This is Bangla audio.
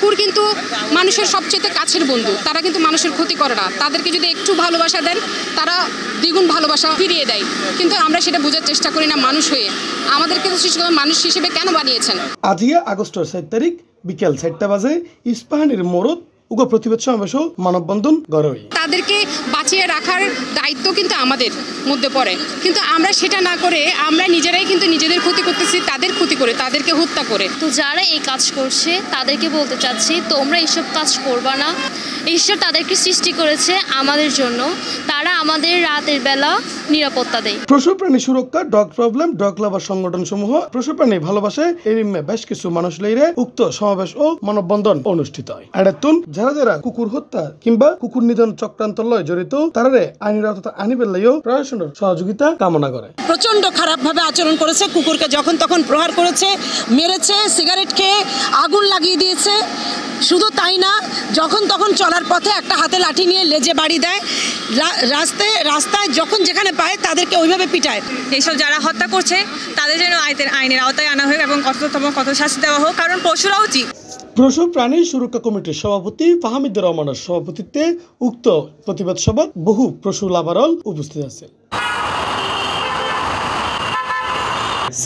কুকুর কিন্তু মানুষের সবচেয়ে কাছের বন্ধু, তারা কিন্তু মানুষের ক্ষতি করে না। তাদেরকে যদি একটু ভালোবাসা দেন তারা দ্বিগুণ ভালোবাসা ফিরিয়ে দেয়, কিন্তু আমরা সেটা বোঝার চেষ্টা করি না মানুষ হয়ে। আমাদেরকে তো সৃষ্টিকর্তা মানুষ হিসেবে কেন বানিয়েছেন? আজিয়া আগস্টের 7 তারিখ বিকেল 4টা বাজে ইস্পাহানির মোড়ত উগ্র প্রতিবাদ সমাবেশ ও মানববন্ধন গড়ে। তাদেরকে বাঁচিয়ে রাখার দায়িত্ব কিন্তু আমাদের মধ্যে পড়ে, কিন্তু আমরা সেটা না করে আমরা নিজেরাই কিন্তু নিজেদের ক্ষতি করতেছি, তাদের ক্ষতি করে, তাদেরকে হত্যা করে। তো যারা এই কাজ করছে তাদেরকে বলতে চাচ্ছি, তোমরা এইসব কাজ করবা না। ঈশ্বর তাদেরকে সৃষ্টি করেছে আমাদের জন্য, তারা আমাদের রাতের বেলা নিরাপত্তা দেয়। পশু প্রাণী সুরক্ষা, ডগ প্রবলেম, ডগ লাভার সংগঠন সমূহ পশু প্রাণী ভালোবাসে এরিমে বেশ কিছু মানুষ লইরে উক্ত সমাবেশ ও মানববন্ধন অনুষ্ঠিত হয়। এডাতুন যারা যারা কুকুর হত্যা কিংবা কুকুর নিধন চক্রান্ত লয় জড়িত তারারে আইনের আওতায় আনিবার লাইও প্রশাসনের সহযোগিতা কামনা করে। প্রচন্ড খারাপভাবে আচরণ করেছে, কুকুরকে যখন তখন প্রহার করেছে, মেরেছে, সিগারেট খেয়ে আগুন লাগিয়ে দিয়েছে। শুধু তাই না, যখন তখন চলার পথে একটা হাতে লাঠি নিয়ে লেজে বাড়ি দেয়, রাস্তায় যখন যেখানে পায় তাদেরকে ওইভাবে পিটায়। এইসব যারা হত্যা করছে তাদের যেন আইনের আওতায় আনা হোক এবং কঠোর শাস্তি দেওয়া হোক, কারণ পশুরাও জীব। পশু প্রাণী সুরক্ষা কমিটির সভাপতি ফাহামিদুর রহমানের সভাপতিত্বে উক্ত প্রতিবাদ সভায় বহু পশু লাভারল উপস্থিত আছে। C+